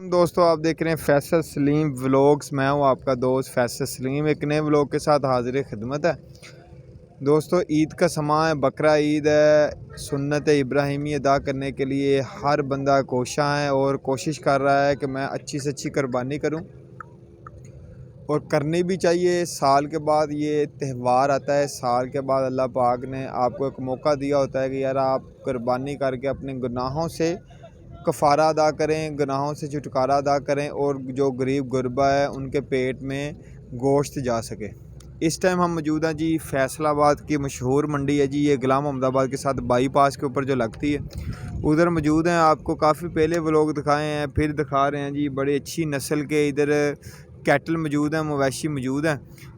दोस्तों, आप देख रहे हैं फैसल सलीम व्लॉग्स। मैं हूं आपका दोस्त फैसल सलीम। एक नए व्लॉग के साथ हाजिर खिदमत है। दोस्तों, ईद का समा है, बकरा ईद है। सुन्नत इब्राहिमी अदा करने के लिए हर बंदा कोशा है और कोशिश कर रहा है कि मैं अच्छी से अच्छी कुर्बानी करूं, और करनी भी चाहिए। साल के बाद ये त्यौहार आता है, साल के बाद अल्लाह पाक ने आपको एक मौका दिया होता है कि यार आप कुर्बानी करके अपने गुनाहों से कफ़ारा अदा करें, गुनाहों से छुटकारा अदा करें, और जो गरीब गुरबा है उनके पेट में गोश्त जा सके। इस टाइम हम मौजूद हैं जी फैसलाबाद की मशहूर मंडी है जी, ये गुलाम अहमदाबाद के साथ बाईपास के ऊपर जो लगती है, उधर मौजूद हैं। आपको काफ़ी पहले व्लॉग दिखाए हैं, फिर दिखा रहे हैं जी। बड़ी अच्छी नस्ल के इधर कैटल मौजूद हैं, मवेशी मौजूद हैं,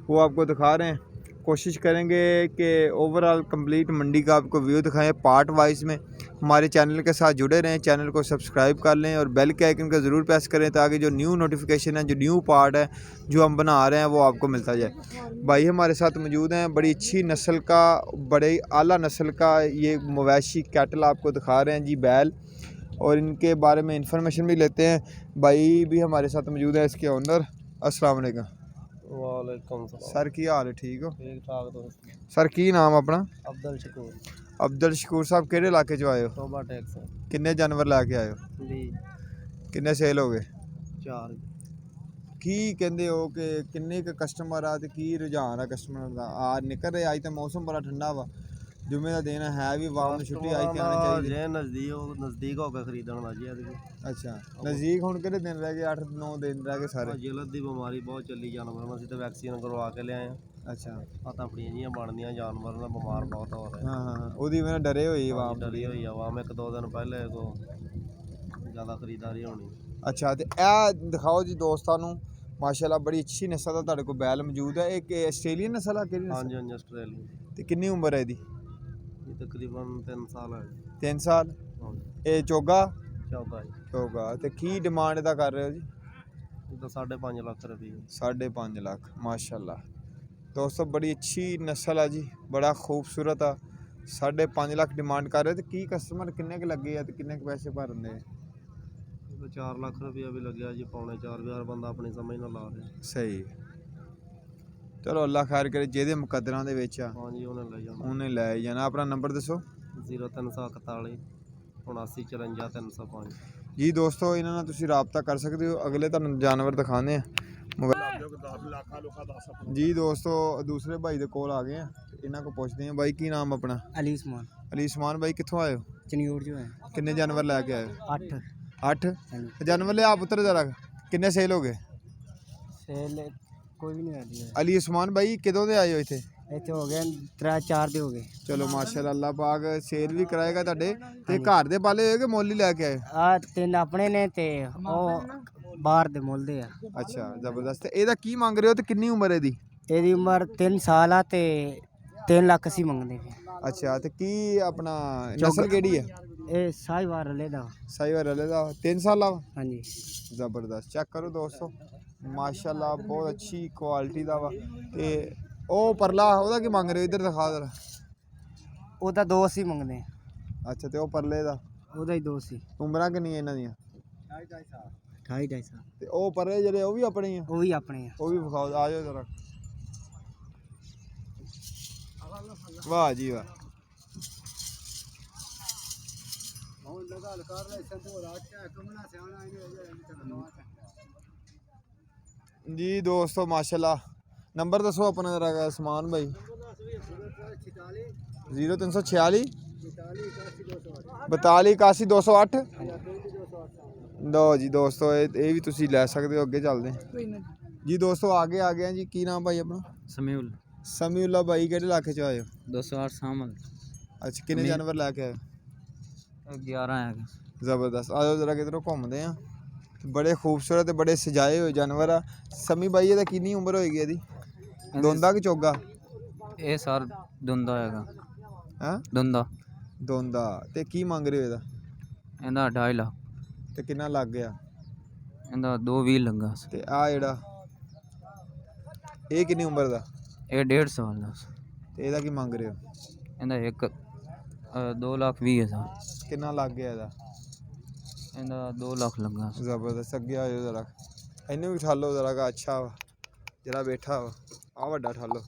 वो आपको दिखा रहे हैं। कोशिश करेंगे कि ओवरऑल कंप्लीट मंडी का आपको व्यू दिखाएं पार्ट वाइज में। हमारे चैनल के साथ जुड़े रहें, चैनल को सब्सक्राइब कर लें और बेल के आइकन का ज़रूर प्रेस करें, ताकि जो न्यू नोटिफिकेशन है, जो न्यू पार्ट है जो हम बना रहे हैं, वो आपको मिलता जाए। भाई हमारे साथ मौजूद हैं, बड़ी अच्छी नस्ल का, बड़े आला नस्ल का ये मवेशी कैटल आपको दिखा रहे हैं जी, बैल, और इनके बारे में इंफॉर्मेशन भी लेते हैं। भाई भी हमारे साथ मौजूद है, इसके ओनर। अस्सलाम वालेकुम। वालेकुम सलाम। सर की हाल है? ठीक हो? ठीक ठाक दोस्त। सर की नाम अपना? अब्दुल शकूर। अब्दुल शकूर साहब किहड़े इलाके चो आए हो? तोबा टैक्स किन्ने जानवर लैके आए हो? दी किन्ने सेल हो गए? 4 की कहते हो कि किन्ने क कस्टमर आ ते की रुझान है कस्टमर का? आ निकल रहे, अज तो मौसम बड़ा ठंडा वा, जुमे का दिन है भी, वाम ने छुट्टी आई ते आने चाहिए। जे नजदीक हो गए खरीदण दा जी अदगी। अच्छा, नज़दीक हुण किहड़े दिन रह गए? 8-9 दिन रह गए सारे। जिलत दी बीमारी बहुत चली जानवरां, ਅਸੀਂ ਤਾਂ ਵੈਕਸੀਨ ਕਰਵਾ ਕੇ ਲਿਆਏ ਆ। अच्छा, ਤਾਂ ਆਪਣੀਆਂ ਜੀਆਂ ਬਣਦੀਆਂ ਜਾਨਵਰ ਨਾਲ ਬਿਮਾਰ ਬਹੁਤ ਹੋ ਰਹੇ। हाँ हाँ, ਉਹਦੀ ਵਜ੍ਹਾ ਡਰੇ ਹੋਈ ਆਵਾਮ ਡਰੀ ਹੋਈ ਆਵਾਮ, 1-2 ਦਿਨ ਪਹਿਲੇ ਕੋ ਜ਼ਿਆਦਾ ਖਰੀਦਦਾਰੀ ਹੋਣੀ। अच्छा, तो यह दिखाओ जी दोस्तों ਨੂੰ। माशाल्लाह बड़ी अच्छी नस्ल का ਤੁਹਾਡੇ ਕੋਲ बैल मौजूद है। एक ਆਸਟ੍ਰੇਲੀਅਨ ਨਸਲ ਆ ਕਿਹੜੀ? ਹਾਂਜੀ ਹਾਂਜੀ ਆਸਟ੍ਰੇਲੀਆ। ਤੇ ਕਿੰਨੀ ਉਮਰ ਹੈ ਇਹਦੀ? ਇਹ ਤਕਰੀਬਨ 3 ਸਾਲ ਹੈ। 3 ਸਾਲ। ਹਾਂਜੀ ਇਹ ਚੋਗਾ? ਚੌਗਾ ਜੀ। ਚੋਗਾ। ਤੇ ਕੀ ਡਿਮਾਂਡ ਇਹਦਾ ਕਰ ਰਹੇ ਹੋ ਜੀ? ਇਹ ਤਾਂ 5.5 ਲੱਖ ਰੁਪਏ। 5.5 ਲੱਖ। माशाल्लाह दोस्तों बड़ी अच्छी नस्ल है जी, बड़ा खूबसूरत आ। 5.5 ਲੱਖ डिमांड कर रहे। तो की कस्टमर किन्ने क लगे है, किन्ने क पैसे भर रहे? 4 ਲੱਖ ਰੁਪਇਆ ਵੀ ਲੱਗਿਆ ਜੀ, 3.25 ਬੰਦਾ ਆਪਣੀ ਸਮਝ ਨਾਲ ਲਾ ਰਿਹਾ। सही, चलो अल्लाह खैर करे। ਜਿਹਦੇ ਮੁਕੱਦਰਾਂ ਦੇ ਵਿੱਚ ਆ ਹਾਂਜੀ ਉਹਨੇ ਲੈ ਜਾਣਾ। ਉਹਨੇ ਲੈ ਜਾਣਾ। ਆਪਣਾ ਨੰਬਰ ਦੱਸੋ। 0341 7954 305। ਜੀ ਦੋਸਤੋ, ਇਹਨਾਂ ਨਾਲ ਤੁਸੀਂ ਰਾਬਤਾ ਕਰ ਸਕਦੇ ਹੋ। ਅਗਲੇ ਤੁਹਾਨੂੰ ਜਾਨਵਰ ਦਿਖਾਣੇ ਆ ਜੀ। ਦੋਸਤੋ, ਦੂਸਰੇ ਭਾਈ ਦੇ ਕੋਲ ਆ ਗਏ ਆ, ਇਹਨਾਂ ਕੋ ਪੁੱਛਦੇ ਆ। ਬਾਈ ਕੀ ਨਾਮ ਆਪਣਾ? ਅਲੀ ਉਸਮਾਨ। ਅਲੀ ਉਸਮਾਨ ਭਾਈ, ਕਿੱਥੋਂ ਆਏ ਹੋ? ਚਨਿਊਰ ਜੋ ਹੈ। ਕਿੰਨੇ ਜਾਨਵਰ ਲੈ ਕੇ ਆਏ ਹੋ? 8 8 ਜਾਨਵਰ ਲਿਆ ਪੁੱਤਰ ਜਰਾ। ਕਿੰਨੇ ਸੇਲ ਹੋ ਗਏ? ਸੇਲ ਕੋਈ ਵੀ ਨਹੀਂ ਆਦੀ ਹੈ। ਅਲੀ ਉਸਮਾਨ ਭਾਈ ਕਿਦੋਂ ਦੇ ਆਏ ਹੋ ਇੱਥੇ? ਇੱਥੇ ਹੋ ਗਏ 3-4 ਦੇ ਹੋ ਗਏ। ਚਲੋ ਮਾਸ਼ਾਅੱਲਾ, ਅੱਲਾਹ ਪਾਕ ਸੇਲ ਵੀ ਕਰਾਏਗਾ ਤੁਹਾਡੇ। ਤੇ ਘਰ ਦੇ ਪਾਲੇ ਹੋਏ ਕਿ ਮੁੱਲ ਹੀ ਲੈ ਕੇ ਆਏ? ਆ 3 ਆਪਣੇ ਨੇ ਤੇ ਉਹ ਬਾਹਰ ਦੇ ਮੁੱਲ ਦੇ ਆ। ਅੱਛਾ, ਜ਼ਬਰਦਸਤ। ਤੇ ਇਹਦਾ ਕੀ ਮੰਗ ਰਹੇ ਹੋ ਤੇ ਕਿੰਨੀ ਉਮਰ ਹੈ ਇਹਦੀ? ਇਹਦੀ ਉਮਰ 3 ਸਾਲ ਆ ਤੇ 3 ਲੱਖ ਅਸੀਂ ਮੰਗਦੇ ਪਏ। ਅੱਛਾ, ਤੇ ਕੀ ਆਪਣਾ ਨਸਲ ਕਿਹੜੀ ਹੈ? ਇਹ ਸਾਹੀਵਾਲ ਰਲੇ ਦਾ। ਸਾਹੀਵਾਲ ਰਲੇ ਦਾ 3 ਸਾਲਾ ਵਾ। ਹਾਂਜੀ ਜ਼ਬਰਦਸਤ। ਚੈੱਕ ਕਰੋ ਦੋਸਤੋ, ਮਾਸ਼ਾਅੱਲਾ ਬਹੁਤ ਅੱਛੀ ਕੁਆਲਿਟੀ ਦਾ ਵਾ। ਤੇ ਉਹ ਪਰਲਾ, ਉਹਦਾ ਕੀ ਮੰਗ ਰਹੇ ਹੋ? ਇੱਧਰ ਦਿਖਾ ਜ਼ਰਾ। ਉਹਦਾ 2 ਅਸੀਂ ਮੰਗਦੇ ਆ। ਅੱਛਾ, ਤੇ ਉਹ ਪਰਲੇ ਦਾ? ਉਹਦਾ ਹੀ 2 ਸੀ। ਉਮਰਾਂ ਕਿੰਨੀਆਂ ਇਹਨਾਂ ਦੀਆਂ? 2.5 ਸਾਲ। ਤੇ ਉਹ ਪਰਲੇ ਜਿਹੜੇ, ਉਹ ਵੀ ਆਪਣੇ ਆ? ਉਹ ਵੀ ਆਪਣੇ ਆ। ਉਹ ਵੀ ਵਿਖਾਓ, ਆ ਜਾਓ ਜ਼ਰਾ। ਵਾਹ ਜੀ ਵਾਹ। जी दोस्तों माशाल्लाह, नंबर दसो अपना जरा उस्मान भाई। 0346 42 81 208। लो जी दोस्तों, ये भी तुसी ले सकते हो। अगे चलते हैं जी दोस्तों, आगे आ गए जी। की नाम भाई अपना? ਸਮੀਉਲ। समीउल्ला भाई, किहड़े इलाके च आए हो? 208 सामल। अच्छा, किन्ने जानवर लैके आए? 11 है। ज़बरदस्त। आ जाओ जरा किधरों घूमते हैं। बड़े खूबसूरत बड़े सजाए हुए जानवर आ। समी भाई ਇਹਦਾ ਕਿੰਨੀ ਉਮਰ ਹੋਏਗੀ ਇਹਦੀ? ਦੋਂਦਾ ਕਿ ਚੋਗਾ? ਇਹ ਸਰ ਦੁੰਦਾ ਹੈਗਾ। ਹੈ ਦੁੰਦਾ। ਦੋਂਦਾ। ਤੇ ਕੀ ਮੰਗ ਰਹੇ ਹੋ ਇਹਦਾ? ਇਹਦਾ 2.5 ਲੱਖ। ਤੇ ਕਿੰਨਾ ਲੱਗ ਗਿਆ? ਇਹਦਾ 2.20 ਲੱਗਾ। ਤੇ ਆ ਜਿਹੜਾ ਇਹ ਕਿੰਨੀ ਉਮਰ ਦਾ? ਇਹ 1.5 ਸਾਲ ਦਾ। ਤੇ ਇਹਦਾ ਕੀ ਮੰਗ ਰਹੇ ਹੋ? ਇਹਦਾ 2 ਲੱਖ 20 ਹਜ਼ਾਰ। ਕਿੰਨਾ ਲੱਗ ਗਿਆ ਇਹਦਾ? ਇਹਦਾ 2 ਲੱਖ ਲੱਗਾ ਸੀ। ਜ਼ਬਰਦਸਤ। ਅੱਗੇ ਆ ਜਾਓ ਜ਼ਰਾ, ਇਹਨੂੰ ਵੀ ਠਾਲੋ ਜ਼ਰਾ ਕਾ ਅੱਛਾ ਵਾ ਜਿਹੜਾ ਬੈਠਾ ਵਾ, ਆ ਵੱਡਾ ਠਾਲੋ।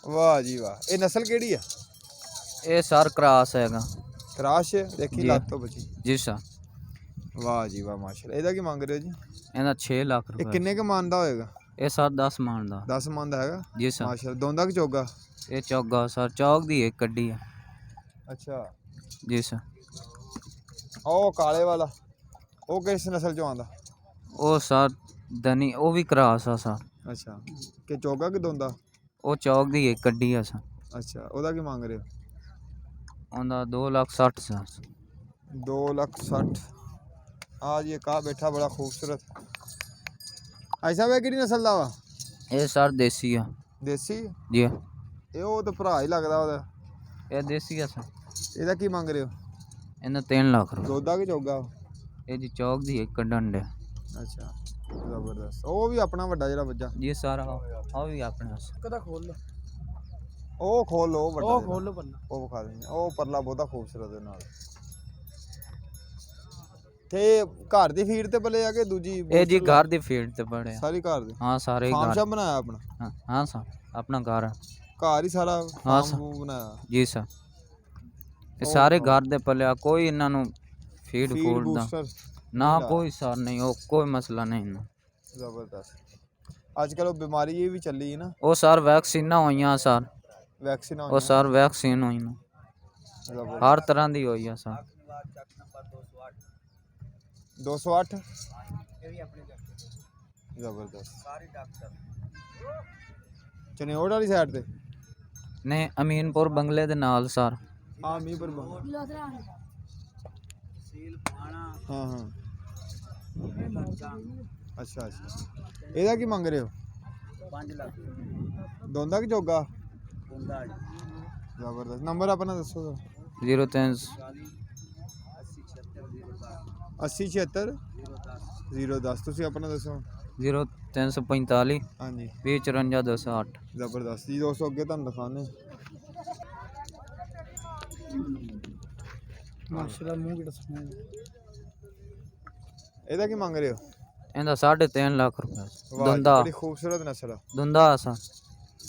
ਵਾਹ ਜੀ ਵਾਹ, ਇਹ ਨਸਲ ਕਿਹੜੀ ਆ? ਇਹ ਸਰ ਕ੍ਰਾਸ ਹੈਗਾ ਕਰਾਸ਼ ਦੇਖੀ ਜੀ। ਲੱਤ ਤੋਂ ਬਚੀ। ਜੀ ਸਰ। ਵਾਹ ਜੀ ਵਾਹ ਮਾਸ਼ਾਅੱਲਾ। ਇਹਦਾ ਕੀ ਮੰਗ ਰਹੇ ਹੋ ਜੀ? ਇਹਦਾ 6 ਲੱਖ ਇਹ ਰੁਪਏ। ਕਿੰਨੇ ਕ ਮਨ ਦਾ ਹੋਏਗਾ? ਇਹ ਸਰ 10 ਮਾਨ ਦਾ। 10 ਮਨ ਦਾ ਹੈਗਾ ਜੀ ਸਰ। ਮਾਸ਼ਾਅੱਲਾ। ਦੋਂਦਾ ਕਿ ਚੋਗਾ? ਇਹ ਚੌਗਾ ਸਰ, ਚੌਕ ਦੀ ਇੱਕ ਕੱਢੀ ਹੈ। ਅੱਛਾ। ਜੀ ਸਰ। ਉਹ ਕਾਲੇ ਵਾਲਾ ਉਹ ਕਿਸ ਨਸਲ ਚੋਂ ਆਂਦਾ? ਉਹ ਸਰ ਦਨੀ, ਉਹ ਵੀ ਕ੍ਰਾਸ ਆ ਸਰ। ਅੱਛਾ, ਕਿ ਚੋਗਾ ਕਿ ਦੋਂਦਾ? ਉਹ ਚੌਕ ਦੀ ਇੱਕ ਕੱਢੀ ਆ ਸਰ। ਅੱਛਾ, ਉਹਦਾ ਕੀ ਮੰਗ ਰਹੇ ਹੋ? ਉਹਦਾ 2,60,000 ਸਰ। 2,60,000। ਆ ਜੀ ਇੱਕ ਆ ਬੈਠਾ ਬੜਾ ਖੂਬਸੂਰਤ। ਐਸਾ ਵੇ ਕਿਹੜੀ ਨਸਲ ਦਾ ਵਾ? ਇਹ ਸਰ ਦੇਸੀ ਆ। ਦੇਸੀ? ਜੀ ਇਹ ਉਹ ਤਾਂ ਭਰਾ ਹੀ ਲੱਗਦਾ ਉਹਦਾ। ਇਹ ਦੇਸੀ ਆ ਸਰ। ਇਹਦਾ ਕੀ ਮੰਗ ਰਹੇ ਹੋ? ਇਹਦਾ 3 ਲੱਖ ਰੁਪਏ। ਦੋਦਾ ਕਿ ਚੋਗਾ? ਇਹ ਜੀ ਚੌਕ ਦੀ ਇੱਕ ਕੱਢਣ ਦੇ। ਅੱਛਾ ਜ਼ਬਰਦਸਤ। ਉਹ ਵੀ ਆਪਣਾ ਵੱਡਾ ਜਿਹੜਾ ਵੱਜਾ ਜੀ ਸਰ, ਉਹ ਵੀ ਆਪਣੇ ਕਦਾ ਖੋਲ ਲੋ, ਉਹ ਖੋਲ ਲੋ ਵੱਡਾ ਉਹ ਜਿਹੜਾ। ਖੋਲ ਲੋ ਪਰਲਾ। ਉਹ ਵਿਖਾ ਦਿੰਦੇ ਉਹ ਪਰਲਾ ਬਹੁਤਾ ਖੂਬਸੂਰਤ ਦੇ ਨਾਲ। ਤੇ ਘਰ ਦੀ ਫੀਡ ਤੇ ਪਲੇ ਆ ਕਿ ਦੂਜੀ? ਇਹ ਜੀ ਘਰ ਦੀ ਫੀਡ ਤੇ ਪੜੇ ਆ। ਸਾਰੀ ਘਰ ਦੀ? ਹਾਂ ਸਾਰੇ ਹੀ ਫਾਰਮ ਘਰ। ਸ਼ਾਪ ਬਣਾਇਆ ਆਪਣਾ? ਹਾਂ ਹਾਂ ਸਰ, ਆਪਣਾ ਘਰ ਹੈ। ਘਰ ਹੀ ਸਾਰਾ ਹਾਂ ਫਾਰਮ ਬਣਾਇਆ? ਜੀ ਸਰ। ਇਹ ਸਾਰੇ ਘਰ ਦੇ ਪਲਿਆ, ਕੋਈ ਇਹਨਾਂ ਨੂੰ ਫੀਡ ਫੀਡ ਫੂਡ ਦਾ ਬੂਸਟਰ ਨਾ ਕੋਈ ਸਰ ਨਹੀਂ, ਉਹ ਕੋਈ ਮਸਲਾ ਨਹੀਂ ਨਾ। ਜ਼ਬਰਦਸਤ। ਅੱਜ ਕੱਲ੍ਹ ਉਹ ਬਿਮਾਰੀ ਇਹ ਵੀ ਚੱਲੀ ਨਾ, ਉਹ ਸਰ ਵੈਕਸੀਨਾਂ ਹੋਈਆਂ ਸਰ। ਵੈਕਸੀਨ ਉਹ ਸਰ ਵੈਕਸੀਨ ਹੋਈ ਨਾ, ਜ਼ਬਰਦਸਤ। ਹਰ ਤਰ੍ਹਾਂ ਦੀ ਹੋਈ ਆ ਸਰ। 208 ਜ਼ਬਰਦਸਤ। ਚਨਿਓੜ ਵਾਲੀ ਸਾਈਡ ਤੇ? ਨਹੀਂ, ਅਮੀਨਪੁਰ ਬੰਗਲੇ ਦੇ ਨਾਲ ਸਰ। ਆ ਮੀਂਪੁਰ ਹਾਂ ਹਾਂ। ਅੱਛਾ ਅੱਛਾ। ਇਹਦਾ ਕੀ ਮੰਗ ਰਹੇ ਹੋ? 5 ਲੱਖ। ਦੋਂਦਾ ਕਿ ਚੋਗਾ? ਜ਼ਬਰਦਸਤ। ਨੰਬਰ ਆਪਣਾ ਦੱਸੋ ਸਰ। 03 8076 010। ਤੁਸੀਂ ਆਪਣਾ ਦੱਸੋ। 0345 ਹਾਂਜੀ 254 208। ਜ਼ਬਰਦਸਤ ਜੀ ਦੋਸਤੋ। ਅੱਗੇ ਤੁਹਾਨੂੰ ਦਿਖਾਉਂਦੇ ਮਾਸ਼ਾਅੱਲਾ ਮੂੰਹ ਕਿਹੜਾ ਸੋਹਣਾ ਹੈ। ਇਹਦਾ ਕੀ ਮੰਗ ਰਹੇ ਹੋ? ਇਹਦਾ 3.5 ਲੱਖ ਰੁਪਏ। ਵਾਹ ਜੀ, ਦੁੰਦਾ ਬੜੀ ਖੂਬਸੂਰਤ ਨਸਲ ਆ। ਦੁੰਦਾ ਆ ਸਰ।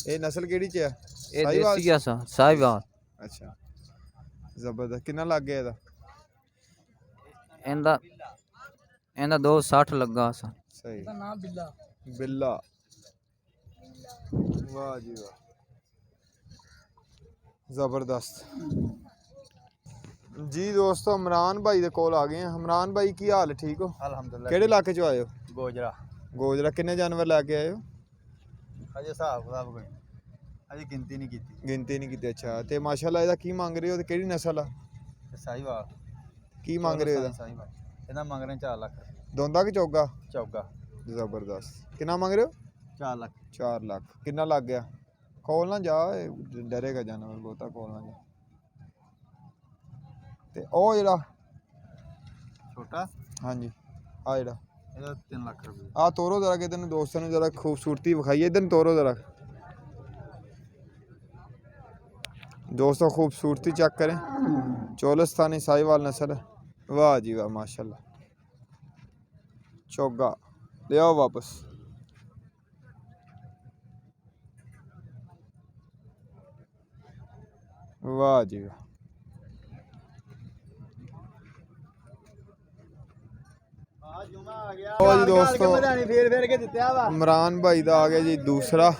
ਇਹ ਨਸਲ ਕਿਹੜੀ ਚ ਆ? ਇਹ ਸਾਹੀਵਾਲ? ਦੇਸੀ ਆ ਸਰ, ਸਾਹੀਵਾਲ। ਅੱਛਾ ਜ਼ਬਰਦਸਤ। ਕਿੰਨਾ ਲੱਗ ਗਿਆ ਇਹਦਾ? ਇਹਦਾ 260 ਲੱਗਾ ਸਰ। ਸਹੀ। ਇਹਦਾ ਨਾਮ ਬਿੱਲਾ। ਬਿੱਲਾ। ਵਾਹ ਜੀ ਵਾਹ, ਜ਼ਬਰਦਸਤ ਜੀ। ਦੋਸਤੋ ਇਮਰਾਨ ਭਾਈ ਦੇ ਕੋਲ ਆ ਗਏ ਆ। ਇਮਰਾਨ ਭਾਈ ਕੀ ਹਾਲ? ਠੀਕ ਹੋ? ਅਲਹਮਦੁਲਿਲਾ। ਕਿਹੜੇ ਇਲਾਕੇ ਚੋਂ ਆਏ ਹੋ? ਗੋਜਰਾ। ਗੋਜਰਾ। ਕਿੰਨੇ ਜਾਨਵਰ ਲੈ ਕੇ ਆਏ ਹੋ? ਅਜੇ ਹਿਸਾਬ ਕਿਤਾਬ ਕੋਈ ਅਜੇ ਗਿਣਤੀ ਨਹੀਂ ਕੀਤੀ। ਗਿਣਤੀ ਨਹੀਂ ਕੀਤੀ। ਅੱਛਾ। ਤੇ ਮਾਸ਼ਾਅੱਲਾ ਇਹਦਾ ਕੀ ਮੰਗ ਰਹੇ ਹੋ ਤੇ ਕਿਹੜੀ ਨਸਲ ਆ? ਸਾਹੀਵਾਲ। ਕੀ ਮੰਗ ਰਹੇ ਹੋ ਇਹਦਾ? ਸਾਹੀਵਾਲ ਇਹਦਾ ਮੰਗ ਰਹੇ 4 ਲੱਖ। ਦੋਂਦਾ ਕਿ ਚੋਗਾ? ਚੌਗਾ। ਜ਼ਬਰਦਸਤ। ਕਿੰਨਾ ਮੰਗ ਰਹੇ ਹੋ? 4 ਲੱਖ। 4 ਲੱਖ। ਕਿੰਨਾ ਲੱਗ ਗਿਆ? ਕੋਲ ਨਾ ਜਾ, ਇਹ ਡਰੇਗਾ ਜਾਨਵਰ ਬਹੁਤਾ। ਕੋਲ ਨਾ ਜਾ। ਤੇ ਉਹ ਜਿਹੜਾ ਛੋਟਾ ਹਾਂਜੀ ਆ ਜਿਹੜਾ ਇਹਦਾ 3 ਲੱਖ ਰੁਪਏ। ਆ ਤੋਰੋ ਜ਼ਰਾ, ਕਿ ਤੈਨੂੰ ਦੋਸਤਾਂ ਨੂੰ ਜ਼ਰਾ ਖੂਬਸੂਰਤੀ ਵਿਖਾਈਏ। ਇਧਰ ਤੋਰੋ ਜ਼ਰਾ ਦੋस्तों, खूबसूरती चेक करें। चोलस्तानी साहिवाल नस्ल। वाह जी वाह माशाल्लाह। चोगा ले आओ वापस। वाह जी वाह। ओ जी दोस्तों, इमरान भाई दा आ गया जी दूसरा।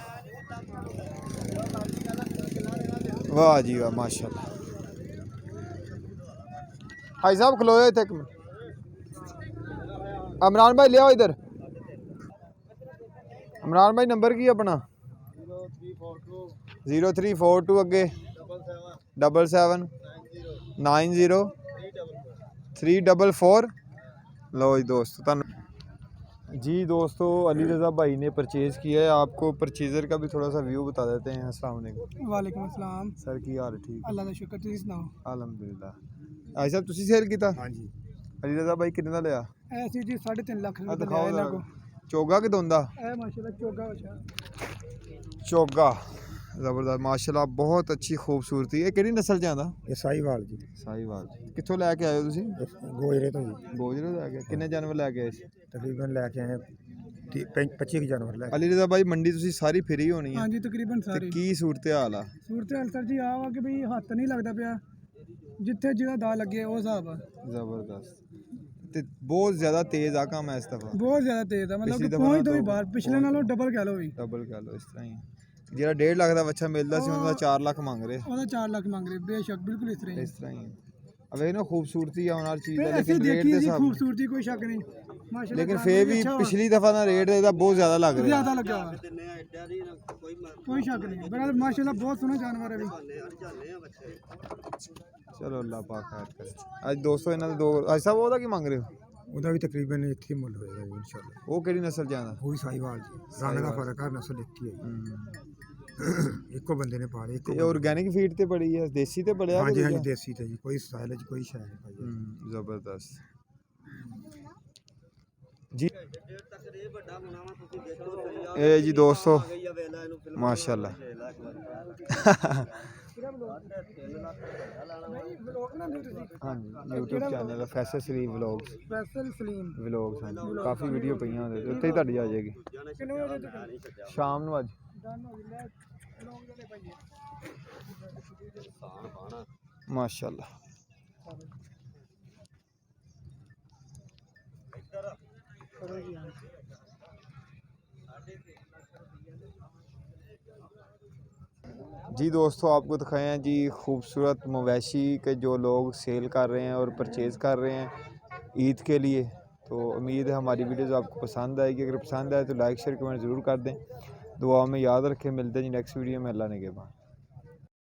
वाह जी वाह माशाल्लाह। भाई साहब खलोए थे एक मिनट। इमरान भाई ले आओ इधर। इमरान भाई नंबर की अपना? 0342 अगे 77 90 344। लो जी दोस्तों, जी दोस्तों, अली रज़ा भाई ने परचेज़ किया है। आपको परचेज़र का भी थोड़ा सा व्यू बता देते हैं। अस्सलाम वालेकुम। वालेकुम अस्सलाम। सर की हाल है? ठीक अल्लाह का शुक्र, तुसीं सुनाओ। अलहमदुलिल्लाह। भाई साहब तुसी सेल कीता? हाँ जी। अली रज़ा भाई कितने का लिया? ऐसी जी 3.5 लाख आ रुपए दिखाओ लिया जरा। इन्हां को। चोगा कि दोंदा? ए माशाल्लाह चोगा बचा। चोगा ਜ਼ਬਰਦਸਤ ਮਾਸ਼ਾਅੱਲਾ ਬਹੁਤ ਅੱਛੀ ਖੂਬਸੂਰਤੀ। ਇਹ ਕਿਹੜੀ ਨਸਲ ਚ ਆਂਦਾ? ਇਹ ਸਾਹੀਵਾਲ ਜੀ, ਸਾਹੀਵਾਲ। ਕਿੱਥੋਂ ਲੈ ਕੇ ਆਏ ਹੋ ਤੁਸੀਂ? ਗੋਜਰੇ ਤੋਂ ਜੀ। ਗੋਜਰੇ ਲੈ ਕੇ। ਕਿੰਨੇ ਜਾਨਵਰ ਲੈ ਕੇ ਆਏ ਸੀ? ਤਕਰੀਬਨ ਲੈ ਕੇ ਆਏ 25 ਜਾਨਵਰ ਲੈ ਕੇ। ਅਲੀ ਰਜ਼ਾ ਭਾਈ ਮੰਡੀ ਤੁਸੀਂ ਸਾਰੀ ਫਿਰੀ ਹੋਣੀ ਹੈ हाँ जी तकरीबन ਤੇ सारी ਕੀ ਸੂਰਤ ਹਾਲ ਆ? सूरत हाल सर जी आ वा कि भाई हत्थ नहीं लगता पिया जिथे जिदा दा लगे वो हिसाब आ ਜ਼ਬਰਦਸਤ ਤੇ ਬਹੁਤ ਜ਼ਿਆਦਾ ਤੇਜ਼ ਆ ਕੰਮ ਇਸ ਦਫਾ। बहुत ज्यादा तेज है मतलब पिछली कि दफा पहुंच तो तो भी बाहर पिछले नालों डबल कह लो भी ਡਬਲ ਕਰ ਲਓ ਇਸ ਤਰ੍ਹਾਂ ਹੀ ਆ। ਜਿਹੜਾ 1.5 ਲੱਖ ਦਾ ਬੱਚਾ ਮਿਲਦਾ ਸੀ ਉਹਦਾ 4 ਲੱਖ ਮੰਗ ਰਹੇ ਉਹਦਾ 4 ਲੱਖ ਮੰਗ ਰਹੇ ਬੇਸ਼ੱਕ ਬਿਲकुल इस तरह ही ਇਸ ਤਰ੍ਹਾਂ ਹੀ ਆ। अब ये ना खूबसूरती है हर चीज़ फिर है ऐसे लेकिन रेट देखिए के जी हिसाब खूबसूरती कोई शक नहीं माशाल्लाह लेकिन जानवर फिर भी अच्छा हुआ। पिछली दफा ना रेट ਇਹਦਾ ਬਹੁਤ ਜ਼ਿਆਦਾ ਲੱਗ ਰਿਹਾ ज्यादा लगा हुआ कोई शक नहीं बड़ा माशाल्लाह बहुत सोहना जानवर है भी ਚਲੋ ਅੱਲਾਹ ਪਾਕ ਖੈਰ ਕਰੇ। ਅੱਜ ਦੋਸਤੋ ਇਹਨਾਂ ਦੇ ਦੋ ਅੱਜ ਸਾਹਿਬ ਉਹਦਾ ਕੀ ਮੰਗ ਰਹੇ ਹੋ? ਉਹਦਾ ਵੀ ਤਕਰੀਬਨ ਇੱਥੇ ਮੁੱਲ ਹੋਏਗਾ ਜੀ ਇਨਸ਼ਾਅੱਲਾ। ਉਹ ਕਿਹੜੀ ਨਸਲ ਜਾਂਦਾ? ਉਹ ਵੀ ਸਾਹੀਵਾਲ ਜੀ, ਰੰਗ ਦਾ ਫਰਕ ਹੈ, ਨਸਲ ਇੱਕ ਹੀ ਹੈ। ਇੱਕੋ ਬੰਦੇ ਨੇ ਪਾਲੇ ਇੱਕੋ। ਇਹ ਆਰਗੈਨਿਕ ਫੀਡ ਤੇ ਬੜੀ ਹੈ, ਦੇਸੀ ਤੇ ਬੜਿਆ? ਹਾਂਜੀ ਹਾਂਜੀ ਦੇਸੀ ਤੇ ਜੀ, ਕੋਈ ਸਟਾਈਲ ਚ ਕੋਈ ਸ਼ਾਇਦ ਨਹੀਂ ਭਾਈ। ਜ਼ਬਰਦਸਤ ਜੀ। ਇਹ ਜੀ ਦੋਸਤੋ ਮਾਸ਼ਾਅੱਲਾ ਹਾਂਜੀ YouTube ਚੈਨਲ ਹੈ ਫੈਸਲ ਸਲੀਮ ਵਲੌਗਸ। ਫੈਸਲ ਸਲੀਮ ਵਲੌਗਸ ਹਾਂਜੀ ਕਾਫੀ ਵੀਡੀਓ ਪਈਆਂ ਉਹਦੇ ਤੇ, ਉੱਥੇ ਹੀ ਤੁਹਾਡੀ ਆ ਜਾਏਗੀ ਕਿੰਨੇ ਵਜੇ ਤੱਕ ਸ਼ਾਮ ਨੂੰ। ਅੱਜ ਡਨ ਹੋ ਗਿਆ ਲੋਕ ਦੇ ਭਾਈ ਮਾਸ਼ਾਅੱਲਾ जी दोस्तों आपको दिखाए हैं जी खूबसूरत मवेशी के जो लोग सेल कर रहे हैं और परचेज़ कर रहे हैं ईद के लिए। तो उम्मीद है हमारी वीडियोज़ आपको पसंद आएगी। अगर पसंद आए तो लाइक शेयर कमेंट ज़रूर कर दें। दुआ में याद रखें। मिलते हैं जी नेक्स्ट वीडियो में। अल्लाह ने के बाद।